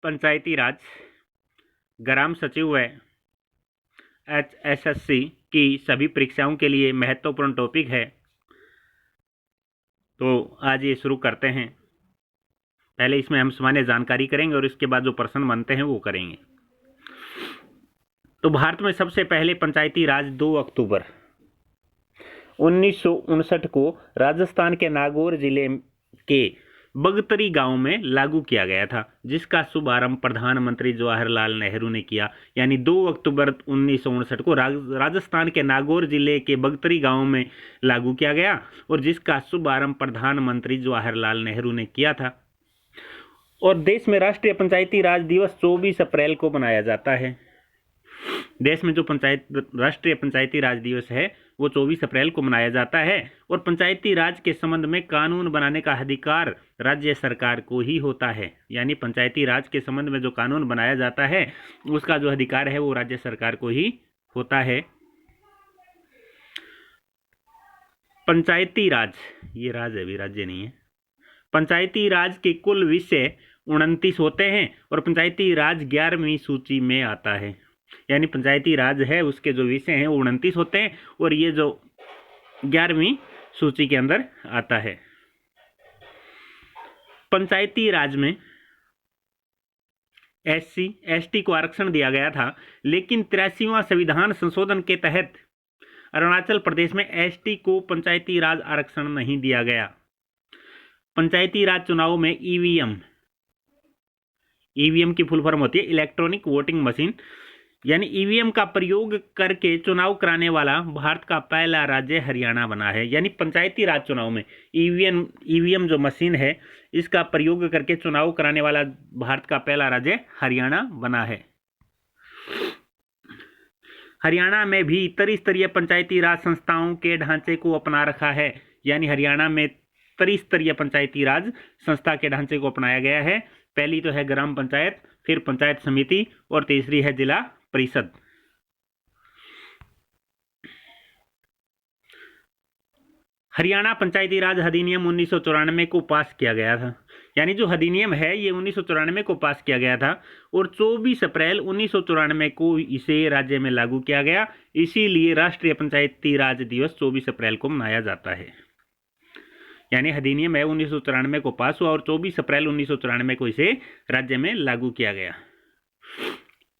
पंचायती राज, ग्राम सचिव व HSSC की सभी परीक्षाओं के लिए महत्वपूर्ण टॉपिक है। तो आज ये शुरू करते हैं। पहले इसमें हम सामान्य जानकारी करेंगे और इसके बाद जो प्रश्न बनते हैं वो करेंगे। तो भारत में सबसे पहले पंचायती राज 2 अक्टूबर 1959 को राजस्थान के नागौर जिले के बगतरी गांव में लागू किया गया था, जिसका शुभारंभ प्रधानमंत्री जवाहरलाल नेहरू ने किया। यानी 2 अक्टूबर 1959 को राजस्थान के नागौर जिले के बगतरी गांव में लागू किया गया और जिसका शुभारंभ प्रधानमंत्री जवाहरलाल नेहरू ने किया था। और देश में राष्ट्रीय पंचायती राज दिवस 24 अप्रैल को मनाया जाता है। देश में जो राष्ट्रीय पंचायती राज दिवस है वो 24 अप्रैल को मनाया जाता है और पंचायती राज के संबंध में कानून बनाने का अधिकार राज्य सरकार को ही होता है। यानी पंचायती राज के संबंध में जो कानून बनाया जाता है उसका जो अधिकार है वो राज्य सरकार को ही होता है। पंचायती राज, ये राज है भी, राज्य नहीं है। पंचायती राज के कुल विषय 29 होते हैं और पंचायती राज 11वीं सूची में आता है। यानी पंचायती राज है उसके जो विषय हैं वो 29 होते हैं और ये जो 11वीं सूची के अंदर आता है। पंचायती राज में SC ST को आरक्षण दिया गया था, लेकिन 83वां संविधान संशोधन के तहत अरुणाचल प्रदेश में ST को पंचायती राज आरक्षण नहीं दिया गया। पंचायती राज चुनाव में EVM की फुल फॉर्म होती है इलेक्ट्रॉनिक वोटिंग मशीन, यानी EVM का प्रयोग करके चुनाव कराने वाला भारत का पहला राज्य हरियाणा बना है। यानी पंचायती राज चुनाव में EVM जो मशीन है इसका प्रयोग करके चुनाव कराने वाला भारत का पहला राज्य हरियाणा बना है। हरियाणा में भी त्रिस्तरीय पंचायती राज संस्थाओं के ढांचे को अपना रखा है। यानी हरियाणा में त्रिस्तरीय पंचायती राज संस्था के ढांचे को अपनाया गया है। पहली तो है ग्राम पंचायत, फिर पंचायत समिति और तीसरी है जिला परिषद। हरियाणा पंचायती राज अधिनियम 1994 को पास किया गया था। यानी जो अधिनियम है ये 1994 को पास किया गया था और 24 अप्रैल 1994 को इसे राज्य में लागू किया गया। इसीलिए राष्ट्रीय पंचायती राज दिवस 24 अप्रैल को मनाया जाता है। यानी अधिनियम है 1994 को पास हुआ और 24 अप्रैल 1994 को इसे राज्य में लागू किया गया।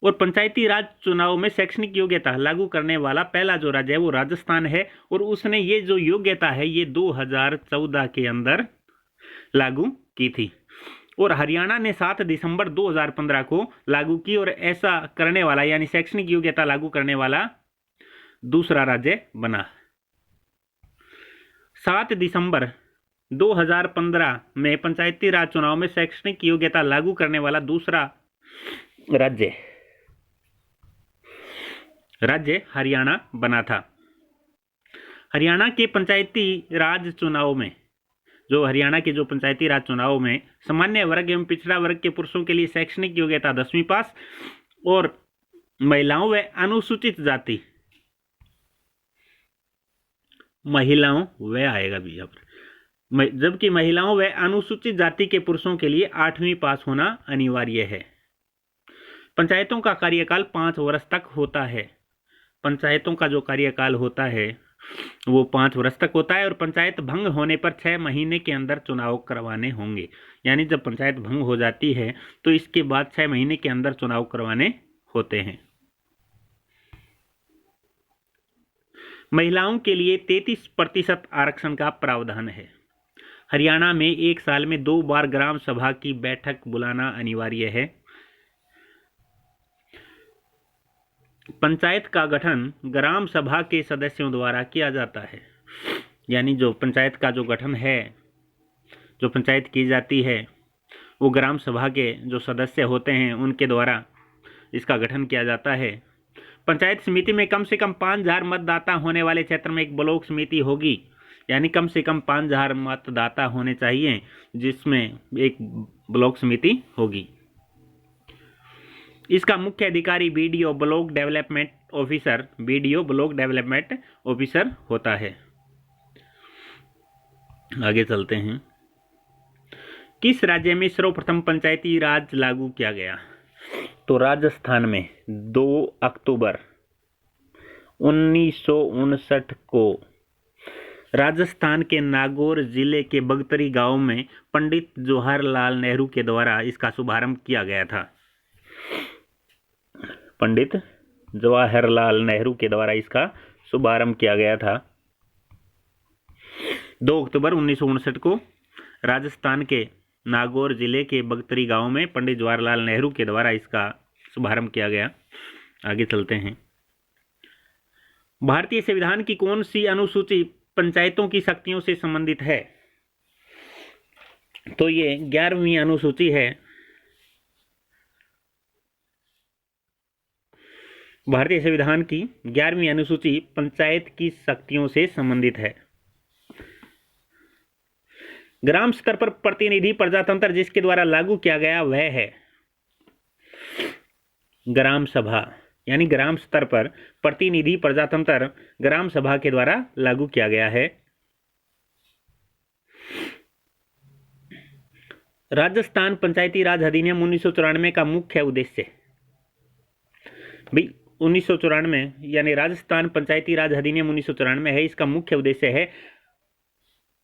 और पंचायती राज चुनाव में शैक्षणिक योग्यता लागू करने वाला पहला जो राज्य है वो राजस्थान है और उसने ये जो योग्यता है ये 2014 के अंदर लागू की थी। और हरियाणा ने 7 दिसंबर 2015 को लागू की और ऐसा करने वाला यानी शैक्षणिक योग्यता लागू करने वाला दूसरा राज्य बना। 7 दिसंबर 2015 में पंचायती राज चुनाव में शैक्षणिक योग्यता लागू करने वाला दूसरा राज्य हरियाणा बना था। हरियाणा के पंचायती राज चुनाव में हरियाणा के जो पंचायती राज चुनाव में सामान्य वर्ग एवं पिछड़ा वर्ग के पुरुषों के लिए शैक्षणिक योग्यता 10वीं पास और महिलाओं व अनुसूचित जाति जबकि महिलाओं व अनुसूचित जाति के पुरुषों के लिए 8वीं पास होना अनिवार्य है। पंचायतों का कार्यकाल 5 वर्ष तक होता है। पंचायतों का जो कार्यकाल होता है वो 5 वर्ष तक होता है और पंचायत भंग होने पर 6 महीने के अंदर चुनाव करवाने होंगे। यानी जब पंचायत भंग हो जाती है तो इसके बाद 6 महीने के अंदर चुनाव करवाने होते हैं। महिलाओं के लिए 33% आरक्षण का प्रावधान है। हरियाणा में एक साल में 2 बार ग्राम सभा की बैठक बुलाना अनिवार्य है। पंचायत का गठन ग्राम सभा के सदस्यों द्वारा किया जाता है। यानी जो पंचायत का जो गठन है, जो पंचायत की जाती है वो ग्राम सभा के जो सदस्य होते हैं उनके द्वारा इसका गठन किया जाता है। पंचायत समिति में कम से कम 5000 मतदाता होने वाले क्षेत्र में एक ब्लॉक समिति होगी। यानी कम से कम 5000 मतदाता होने चाहिए जिसमें एक ब्लॉक समिति होगी। इसका मुख्य अधिकारी BDO ब्लॉक डेवलपमेंट ऑफिसर होता है। आगे चलते हैं। किस राज्य में सर्वप्रथम पंचायती राज लागू किया गया? तो राजस्थान में 2 अक्टूबर 1959 को राजस्थान के नागौर जिले के बगतरी गांव में पंडित जवाहरलाल नेहरू के द्वारा इसका शुभारंभ किया गया था। पंडित जवाहरलाल नेहरू के द्वारा इसका शुभारंभ किया गया था। 2 अक्टूबर 1959 को राजस्थान के नागौर जिले के बगतरी गांव में पंडित जवाहरलाल नेहरू के द्वारा इसका शुभारंभ किया गया। आगे चलते हैं। भारतीय संविधान की कौन सी अनुसूची पंचायतों की शक्तियों से संबंधित है? तो ये 11वीं अनुसूची है। भारतीय संविधान की 11वीं अनुसूची पंचायत की शक्तियों से संबंधित है। ग्राम स्तर पर प्रतिनिधि प्रजातंत्र जिसके द्वारा लागू किया गया वह है ग्राम सभा, यानी ग्राम स्तर पर प्रतिनिधि प्रजातंत्र ग्राम सभा के द्वारा लागू किया गया है। राजस्थान पंचायती राज अधिनियम 1994 का मुख्य उद्देश्य भी 1994 यानी राजस्थान पंचायती राज अधिनियम 1994 है। इसका मुख्य उद्देश्य है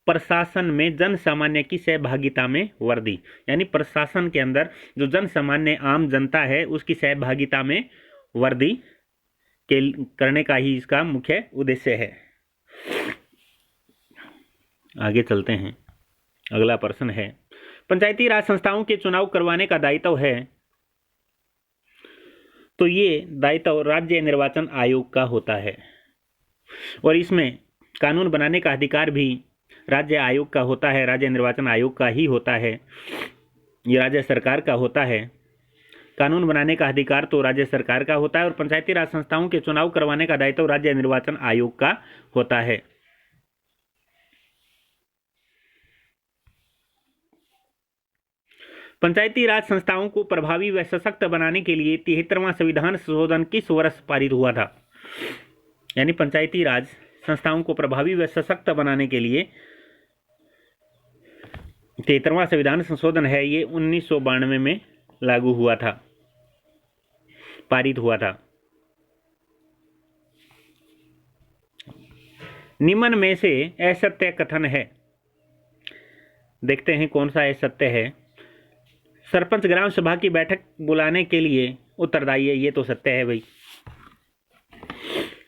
प्रशासन में जन सामान्य की सहभागिता में वृद्धि, यानी प्रशासन के अंदर जो जन सामान्य आम जनता है उसकी सहभागिता में वृद्धि करने का ही इसका मुख्य उद्देश्य है। आगे चलते हैं। अगला प्रश्न है, पंचायती राज संस्थाओं के चुनाव करवाने का दायित्व है? तो ये दायित्व राज्य निर्वाचन आयोग का होता है और इसमें कानून बनाने का अधिकार भी राज्य आयोग का होता है, राज्य निर्वाचन आयोग का ही होता है। ये राज्य सरकार का होता है। कानून बनाने का अधिकार तो राज्य सरकार का होता है और पंचायती राज संस्थाओं के चुनाव करवाने का दायित्व राज्य निर्वाचन आयोग का होता है। पंचायती राज संस्थाओं को प्रभावी व सशक्त बनाने के लिए 73वां संविधान संशोधन किस वर्ष पारित हुआ था? यानी पंचायती राज संस्थाओं को प्रभावी व सशक्त बनाने के लिए 73वां संविधान संशोधन है, ये 1992 में लागू हुआ था, पारित हुआ था। निम्न में से असत्य कथन है, देखते हैं कौन सा असत्य है। सरपंच ग्राम सभा की बैठक बुलाने के लिए उत्तरदायी है, ये तो सत्य है भाई।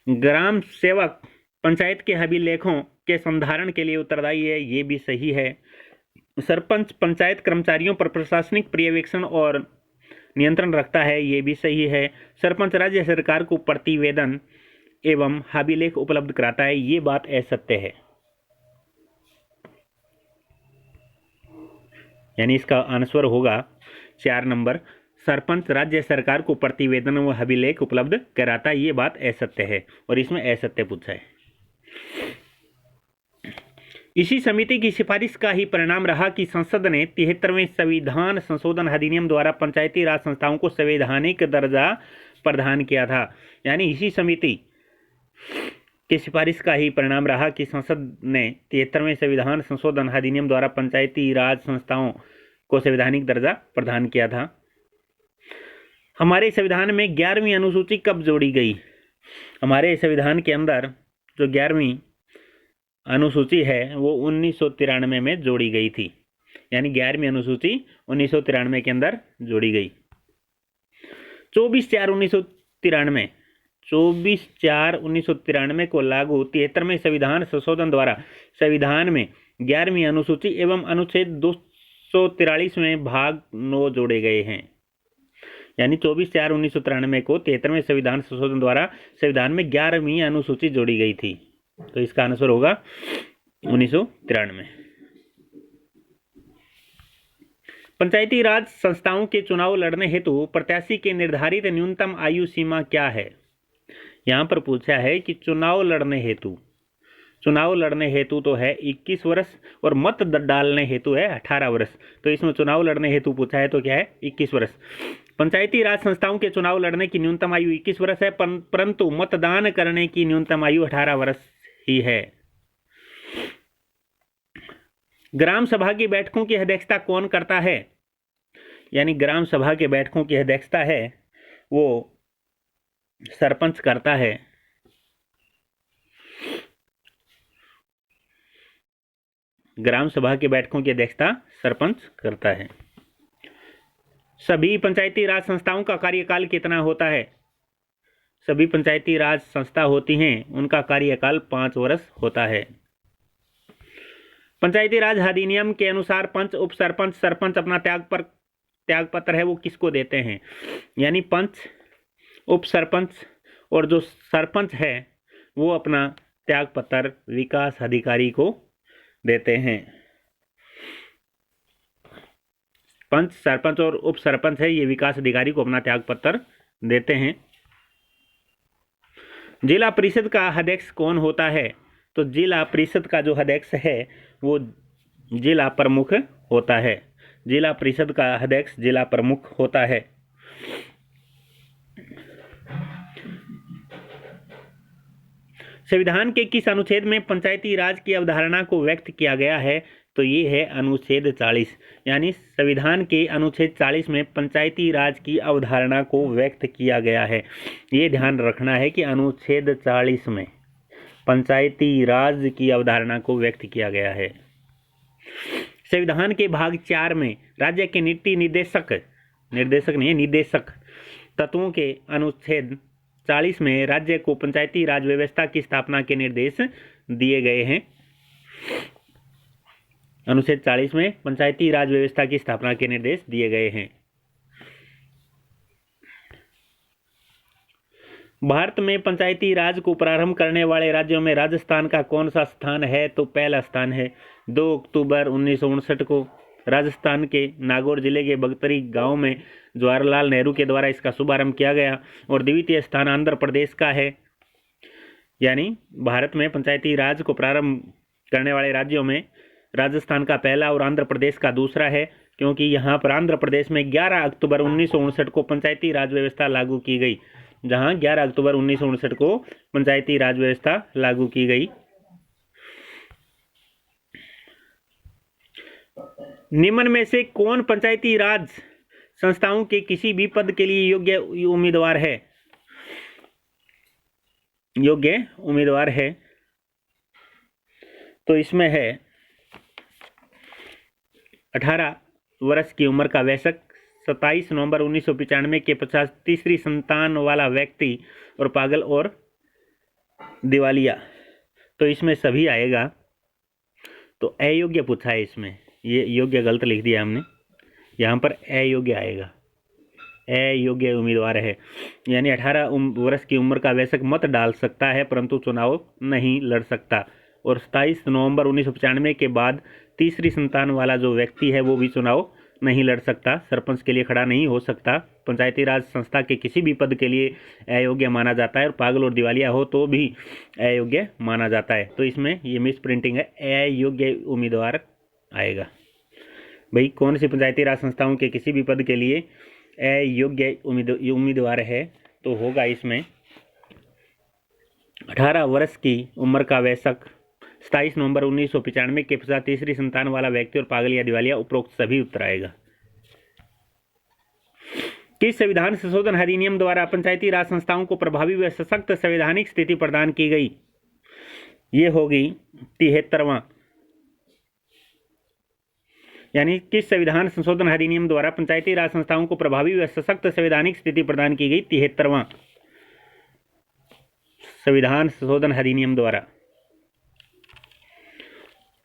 ग्राम सेवक पंचायत के अभिलेखों के संधारण के लिए उत्तरदायी है, ये भी सही है। सरपंच पंचायत कर्मचारियों पर प्रशासनिक पर्यवेक्षण और नियंत्रण रखता है, ये भी सही है। सरपंच राज्य सरकार को प्रतिवेदन एवं अभिलेख उपलब्ध कराता है, ये बात असत्य है। यानी इसका आंसर होगा 4 नंबर, सरपंच राज्य सरकार को प्रतिवेदन व अभिलेख उपलब्ध कराता है, ये बात असत्य है और इसमें असत्य पूछा है। इसी समिति की सिफारिश का ही परिणाम रहा कि संसद ने 73वें संविधान संशोधन अधिनियम द्वारा पंचायती राज संस्थाओं को संवैधानिक दर्जा प्रदान किया था। यानी इसी समिति की सिफारिश का ही परिणाम रहा कि संसद ने 73वें संविधान संशोधन अधिनियम द्वारा पंचायती राज संस्थाओं को संवैधानिक दर्जा प्रदान किया था। हमारे संविधान में 11वीं अनुसूची कब जोड़ी गई? हमारे संविधान के अंदर जो 11वीं अनुसूची है वो 1993 में जोड़ी गई थी। यानी 11वीं अनुसूची 1993 के अंदर जोड़ी गई। 24/4/1993 को लागू 73वें संविधान संशोधन द्वारा संविधान में 11वीं अनुसूची एवं अनुच्छेद 243 में भाग 9 जोड़े गए हैं। यानी 24/4/1993 को 73वें संविधान संशोधन द्वारा संविधान में 11वीं अनुसूची जोड़ी गई थी। तो इसका आंसर होगा 1993। पंचायती राज संस्थाओं के चुनाव लड़ने हेतु प्रत्याशी के निर्धारित न्यूनतम आयु सीमा क्या है? यहां पर पूछा है कि चुनाव लड़ने हेतु तो है 21 वर्ष और मत डालने हेतु है 18 वर्ष। तो इसमें चुनाव लड़ने हेतु पूछा है तो क्या है 21 वर्ष। पंचायती राज संस्थाओं के चुनाव लड़ने की न्यूनतम आयु 21 वर्ष है, परंतु मतदान करने की न्यूनतम आयु 18 वर्ष ही है। ग्राम सभा की बैठकों की अध्यक्षता कौन करता है? यानी ग्राम सभा के बैठकों की अध्यक्षता है वो सरपंच करता है। ग्राम सभा की बैठकों की अध्यक्षता सरपंच करता है। सभी पंचायती राज संस्थाओं का कार्यकाल कितना होता है? सभी पंचायती राज संस्था होती हैं उनका कार्यकाल 5 वर्ष होता है। पंचायती राज अधिनियम के अनुसार पंच, उप सरपंच, सरपंच अपना त्याग पत्र है वो किसको देते हैं? यानी पंच, उप सरपंच और जो सरपंच है वो अपना त्याग पत्र विकास अधिकारी को देते हैं। पंच, सरपंच और उप सरपंच है ये विकास अधिकारी को अपना त्याग पत्र देते हैं। जिला परिषद का अध्यक्ष कौन होता है? तो जिला परिषद का जो अध्यक्ष है वो जिला प्रमुख होता है। जिला परिषद का अध्यक्ष जिला प्रमुख होता है। संविधान के किस अनुच्छेद में पंचायती राज की अवधारणा को व्यक्त किया गया है? तो ये है अनुच्छेद 40। यानी संविधान के अनुच्छेद 40 में पंचायती राज की अवधारणा को व्यक्त किया गया है। ये ध्यान रखना है कि अनुच्छेद 40 में पंचायती राज की अवधारणा को व्यक्त किया गया है। संविधान के भाग 4 में राज्य के नीति निदेशक तत्वों के अनुच्छेद 40 में राज्य को पंचायती राज व्यवस्था की स्थापना के निर्देश दिए गए हैं। अनुच्छेद 40 में पंचायती राज व्यवस्था की स्थापना के निर्देश दिए गए हैं। भारत में पंचायती राज को प्रारंभ करने वाले राज्यों में राजस्थान का कौन सा स्थान है? तो पहला स्थान है। 2 अक्टूबर 1959 को राजस्थान के नागौर जिले के बगतरी गांव में जवाहरलाल नेहरू के द्वारा इसका शुभारंभ किया गया। और द्वितीय स्थान आंध्र प्रदेश का है। यानी भारत में पंचायती राज को प्रारंभ करने वाले राज्यों में राजस्थान का पहला और आंध्र प्रदेश का दूसरा है, क्योंकि यहाँ पर आंध्र प्रदेश में 11 अक्टूबर 1959 को पंचायती राज व्यवस्था लागू की गई। जहाँ 11 अक्टूबर 1959 को पंचायती राज व्यवस्था लागू की गई। निम्न में से कौन पंचायती राज संस्थाओं के किसी भी पद के लिए योग्य उम्मीदवार है? तो इसमें है 18 वर्ष की उम्र का वयस्क, 27 नवंबर 1995 के 53वीं संतान वाला व्यक्ति और पागल और दिवालिया। तो इसमें सभी आएगा। तो अयोग्य पूछा है इसमें, ये योग्य गलत लिख दिया हमने, यहाँ पर अयोग्य आएगा। अयोग्य उम्मीदवार है। यानी 18 वर्ष की उम्र का वयस्क मत डाल सकता है परंतु चुनाव नहीं लड़ सकता। और 27 नवंबर 1995 के बाद तीसरी संतान वाला जो व्यक्ति है वो भी चुनाव नहीं लड़ सकता, सरपंच के लिए खड़ा नहीं हो सकता। पंचायती राज संस्था के किसी भी पद के लिए अयोग्य माना जाता है और पागल और दिवालिया हो तो भी अयोग्य माना जाता है। तो इसमें ये मिस प्रिंटिंग है, अयोग्य उम्मीदवार आएगा। भाई कौन सी पंचायती राज संस्थाओं के किसी भी पद के लिए अयोग्य उम्मीदवार है? तो होगा इसमें 18 वर्ष की उम्र का वयस्क, 27 नवंबर 1995 के पश्चात तीसरी संतान वाला व्यक्ति और पागल या दिवालिया, उपरोक्त सभी उत्तर आएगा। किस संविधान संशोधन अधिनियम द्वारा पंचायती राज संस्थाओं को प्रभावी व सशक्त संवैधानिक स्थिति प्रदान की गई? ये होगी 73वां। यानी किस संविधान संशोधन अधिनियम द्वारा पंचायती राज संस्थाओं को प्रभावी व सशक्त संवैधानिक स्थिति प्रदान की गई? 73वां संविधान संशोधन अधिनियम द्वारा।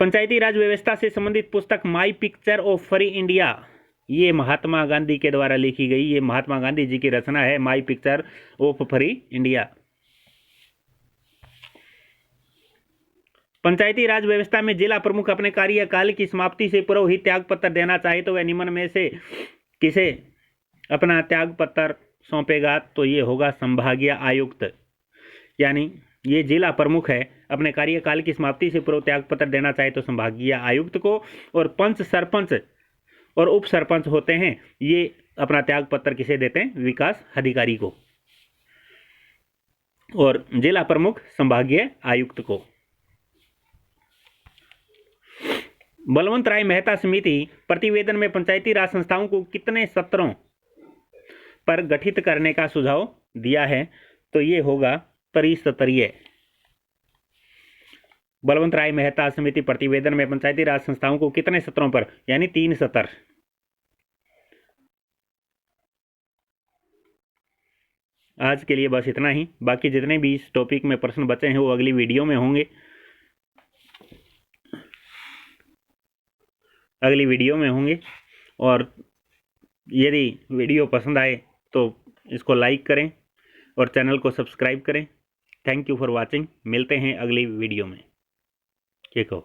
पंचायती राज व्यवस्था से संबंधित पुस्तक माई पिक्चर ऑफ फ्री इंडिया, ये महात्मा गांधी के द्वारा लिखी गई, ये महात्मा गांधी जी की रचना है, my picture of free India. पंचायती राज व्यवस्था में जिला प्रमुख अपने कार्यकाल की समाप्ति से पूर्व ही त्याग पत्र देना चाहे तो वह निम्न में से किसे अपना त्याग पत्र सौंपेगा? तो ये होगा संभागीय आयुक्त। यानी ये जिला प्रमुख है, अपने कार्यकाल की समाप्ति से पूर्व त्याग पत्र देना चाहे तो संभागीय आयुक्त को, और पंच, सरपंच और उप सरपंच होते हैं ये अपना त्याग पत्र किसे देते हैं? विकास अधिकारी को, और जिला प्रमुख संभागीय आयुक्त को। बलवंत राय मेहता समिति प्रतिवेदन में पंचायती राज संस्थाओं को कितने सत्रों पर गठित करने का सुझाव दिया है? तो ये होगा त्रिस्तरीय। बलवंत राय मेहता समिति प्रतिवेदन में पंचायती राज संस्थाओं को कितने सत्रों पर, यानी 3 सत्र। आज के लिए बस इतना ही। बाकी जितने भी इस टॉपिक में प्रश्न बचे हैं वो अगली वीडियो में होंगे। और यदि वीडियो पसंद आए तो इसको लाइक करें और चैनल को सब्सक्राइब करें। Thank you for watching. मिलते हैं अगली वीडियो में। क्या कहो?